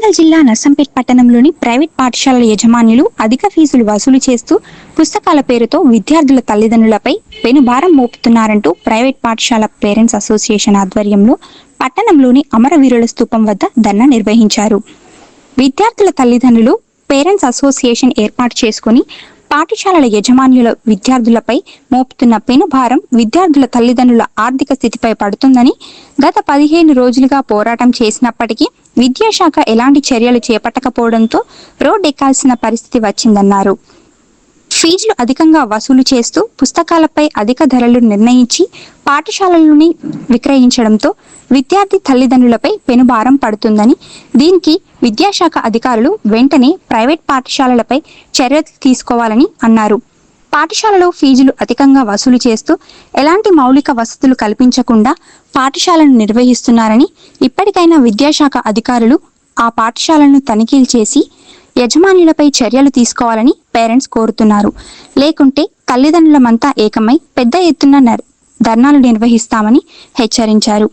వరంగల్ జిల్లా నర్సంపేట్ పట్టణంలోని ప్రైవేట్ పాఠశాలల యజమానులు అధిక ఫీజులు వసూలు చేస్తూ పుస్తకాల పేరుతో విద్యార్థుల తల్లిదండ్రులపై పెనుభారం మోపుతున్నారంటూ ప్రైవేట్ పాఠశాల పేరెంట్స్ అసోసియేషన్ ఆధ్వర్యంలో పట్టణంలోని అమరవీరుల స్తూపం వద్ద ధర్నా నిర్వహించారు. విద్యార్థుల తల్లిదండ్రులు పేరెంట్స్ అసోసియేషన్ ఏర్పాటు చేసుకుని పాఠశాలల యజమానుల విద్యార్థులపై మోపుతున్న పెనుభారం విద్యార్థుల తల్లిదండ్రుల ఆర్థిక స్థితిపై పడుతుందని గత 15 రోజులుగా పోరాటం చేసినప్పటికీ విద్యాశాఖ ఎలాంటి చర్యలు చేపట్టకపోవడంతో రోడ్డెక్కాల్సిన పరిస్థితి వచ్చిందన్నారు. ఫీజులు అధికంగా వసూలు చేస్తూ పుస్తకాలపై అధిక ధరలు నిర్ణయించి పాఠశాలలని విక్రయించడంతో విద్యార్థి తల్లిదండ్రులపై పెనుభారం పడుతుందని, దీనికి విద్యాశాఖ అధికారులు వెంటనే ప్రైవేట్ పాఠశాలలపై చర్యలు తీసుకోవాలని అన్నారు. పాఠశాలలో ఫీజులు అధికంగా వసూలు చేస్తూ ఎలాంటి మౌలిక వసతులు కల్పించకుండా పాఠశాలను నిర్వహిస్తున్నారని, ఇప్పటికైనా విద్యాశాఖ అధికారులు ఆ పాఠశాలను తనిఖీలు చేసి యజమానులపై చర్యలు తీసుకోవాలని పేరెంట్స్ కోరుతున్నారు. లేకుంటే తల్లిదండ్రులమంతా ఏకమై పెద్ద ఎత్తున ధర్నాలు నిర్వహిస్తామని హెచ్చరించారు.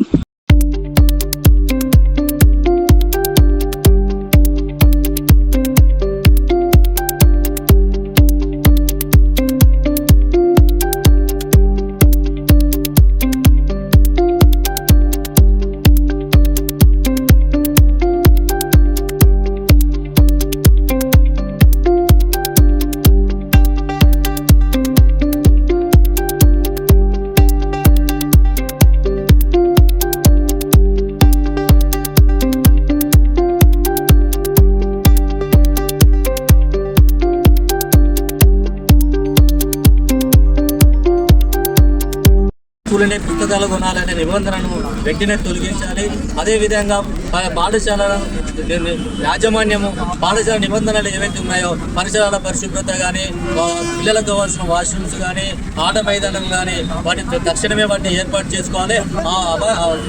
పుస్తకాలు కొనాలనే నిబంధనను వెంటనే తొలగించాలి. అదేవిధంగా పాఠశాల యాజమాన్యము పాఠశాల నిబంధనలు ఏవైతే ఉన్నాయో పరిసరాల పరిశుభ్రత కానీ, పిల్లలకు కావాల్సిన వాష్రూమ్స్ కానీ, ఆట మైదానం కానీ వాటి తక్షణమే వాటిని ఏర్పాటు చేసుకోవాలి.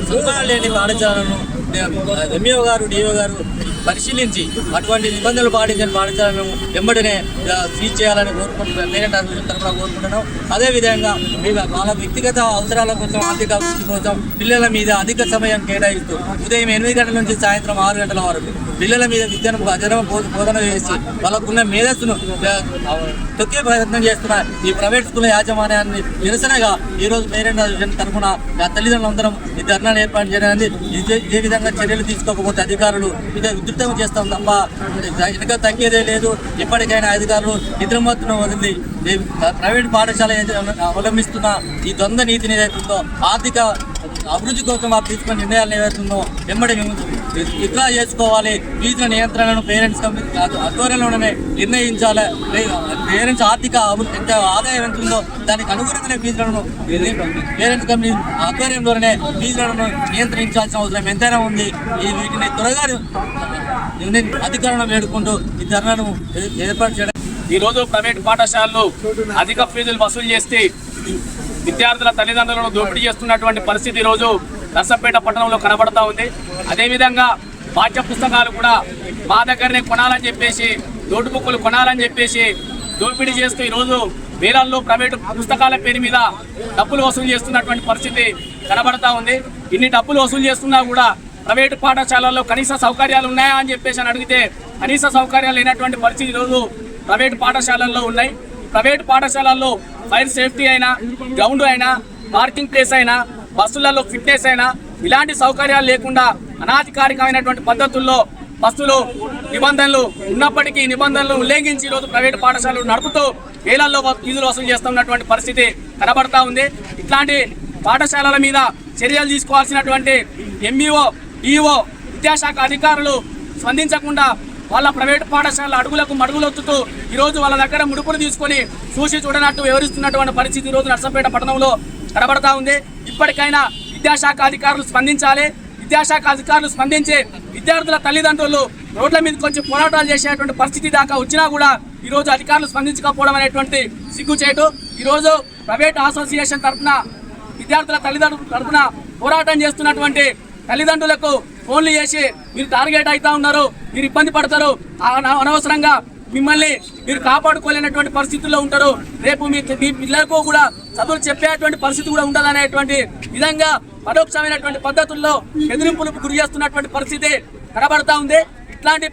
సదుపాయాలు లేని పాఠశాలను ఎంఈఓ గారు, డిఓ గారు పరిశీలించి అటువంటి నిబంధనలు పాటించిన పాఠశాలను వెంబడినే సీజ్ చేయాలని పేరెంట్ అసోసియేషన్ తరఫున కోరుకుంటున్నాం. అదేవిధంగా వాళ్ళ వ్యక్తిగత అవసరాల కోసం, ఆర్థిక అభివృద్ధి కోసం పిల్లల మీద అధిక సమయం కేటాయిస్తూ ఉదయం 8 గంటల నుంచి సాయంత్రం 6 గంటల వరకు పిల్లల మీద విద్యను బోధన చేసి వాళ్ళకున్న మేధస్సును తొక్కే ప్రయత్నం చేస్తున్న ఈ ప్రైవేట్ స్కూల్ యాజమాన్యాన్ని నిరసనగా ఈరోజు పేరెంట్ అసోసియేషన్ తరఫున తల్లిదండ్రులందరం ఈ ధర్నాను ఏర్పాటు చేయడానికి ఇదే విధంగా చర్యలు తీసుకోకపోతే అధికారులు ఇదే ఉధృతం చేస్తాం తప్ప వెనుక తగ్గేదే లేదు. ఇప్పటికైనా అధికారులు నిద్రమత్తును వదిలి ప్రైవేట్ పాఠశాల అవలంబిస్తున్న ఈ ద్వంద్వ నీతిని ఏదైతుందో, ఆర్థిక అభివృద్ధి కోసం వారు తీసుకున్న నిర్ణయాలను ఏవైతుందో వెంబడి విత్డ్రా చేసుకోవాలి. ఫీజుల నియంత్రణను పేరెంట్స్ ఆధ్వర్యంలోనే నిర్ణయించాలి. పేరెంట్స్ ఆర్థిక ఎంత ఆదాయం ఎంత ఉందో దానికి అనుగుణంగానే ఫీజులను పేరెంట్స్ కమిటీ ఆధ్వర్యంలోనే ఫీజులను నియంత్రించాల్సిన అవసరం ఎంతైనా ఉంది. వీటిని త్వరగా అధికారులను వేడుకుంటూ ఈ ధర్నాను ఏర్పాటు చేయడం. ఈరోజు ప్రైవేట్ పాఠశాలలు అధిక ఫీజులు వసూలు చేస్తే విద్యార్థుల తల్లిదండ్రులను దోపిడీ చేస్తున్నటువంటి పరిస్థితి ఈరోజు నర్సంపేట పట్టణంలో కనబడతా ఉంది. అదేవిధంగా పాఠ్య పుస్తకాలు కూడా మా దగ్గరనే కొనాలని చెప్పేసి, నోటు బుక్కులు కొనాలని చెప్పేసి దోపిడీ చేస్తూ ఈరోజు వేలల్లో ప్రైవేటు పుస్తకాల పేరు మీద డబ్బులు వసూలు చేస్తున్నటువంటి పరిస్థితి కనబడతా ఉంది. ఇన్ని డబ్బులు వసూలు చేస్తున్నా కూడా ప్రైవేటు పాఠశాలల్లో కనీస సౌకర్యాలు ఉన్నాయా అని చెప్పేసి అడిగితే కనీస సౌకర్యాలు లేనటువంటి పరిస్థితి ఈరోజు ప్రైవేటు పాఠశాలల్లో ఉన్నాయి. ప్రైవేటు పాఠశాలల్లో ఫైర్ సేఫ్టీ అయినా, గ్రౌండ్ అయినా, పార్కింగ్ ప్లేస్ అయినా, బస్సులలో ఫిట్నెస్ అయినా ఇలాంటి సౌకర్యాలు లేకుండా అనాధికారికమైనటువంటి పద్ధతుల్లో బస్సులు నిబంధనలు ఉన్నప్పటికీ నిబంధనలు ఉల్లంఘించి ఈరోజు ప్రైవేటు పాఠశాలలు నడుపుతూ వేలల్లో ఫీజులు వసూలు చేస్తున్నటువంటి పరిస్థితి కనబడతా ఉంది. ఇట్లాంటి పాఠశాలల మీద చర్యలు తీసుకోవాల్సినటువంటి ఎంఈఓ, డిఓ, విద్యాశాఖ అధికారులు స్పందించకుండా వాళ్ళ ప్రైవేటు పాఠశాలల అడుగులకు మడుగులొత్తుతూ ఈరోజు వాళ్ళ దగ్గర ముడుపులు తీసుకొని చూసి చూడనట్టు వివరిస్తున్నటువంటి పరిస్థితి ఈరోజు నర్సంపేట పట్టణంలో కనబడతా ఉంది. ఇప్పటికైనా విద్యాశాఖ అధికారులు స్పందించాలి. విద్యాశాఖ అధికారులు స్పందించి విద్యార్థుల తల్లిదండ్రులు రోడ్ల మీద కొంచెం పోరాటాలు చేసేటువంటి పరిస్థితి దాకా వచ్చినా కూడా ఈరోజు అధికారులు స్పందించకపోవడం అనేటువంటి సిగ్గుచేటు. ఈరోజు ప్రైవేట్ అసోసియేషన్ తరఫున విద్యార్థుల తల్లిదండ్రుల తరఫున పోరాటం చేస్తున్నటువంటి తల్లిదండ్రులకు ఫోన్లు చేసి మీరు టార్గెట్ అవుతా ఉన్నారు, మీరు ఇబ్బంది పడతారు, అనవసరంగా మిమ్మల్ని మీరు కాపాడుకోలేనటువంటి పరిస్థితుల్లో ఉంటారు, రేపు మీ పిల్లలకు కూడా చదువులు చెప్పేటువంటి పరిస్థితి కూడా ఉండదనేటువంటి విధంగా పరోక్షమైనటువంటి పద్ధతుల్లో బెదిరింపులకు గురి చేస్తున్నటువంటి పరిస్థితి కనబడతా ఉంది. ఇట్లాంటి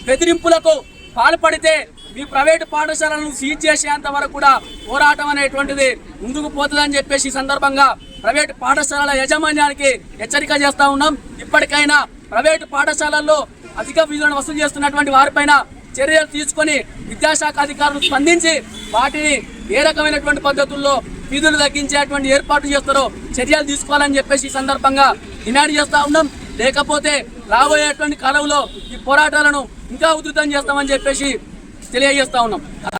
బెదిరింపులకు పాల్పడితే మీ ప్రైవేటు పాఠశాలను సీజ్ చేసేంత వరకు కూడా పోరాటం అనేటువంటిది ముందుకు పోతుందని చెప్పేసి ఈ సందర్భంగా ప్రైవేటు పాఠశాలల యాజమాన్యానికి హెచ్చరిక చేస్తూ ఉన్నాం. ఇప్పటికైనా ప్రైవేటు పాఠశాలల్లో అధిక ఫీజులను వసూలు చేస్తున్నటువంటి వారిపైన చర్యలు తీసుకొని విద్యాశాఖ అధికారులు స్పందించి వాటిని ఏ రకమైనటువంటి పద్ధతుల్లో ఫీజులు తగ్గించేటువంటి ఏర్పాటు చేస్తారో చర్యలు తీసుకోవాలని చెప్పేసి ఈ సందర్భంగా డిమాండ్ చేస్తూ ఉన్నాం. లేకపోతే రాబోయేటువంటి కాలంలో ఈ పోరాటాలను ఇంకా ఉధృతం చేస్తామని చెప్పేసి తెలియజేస్తా ఉన్నాం.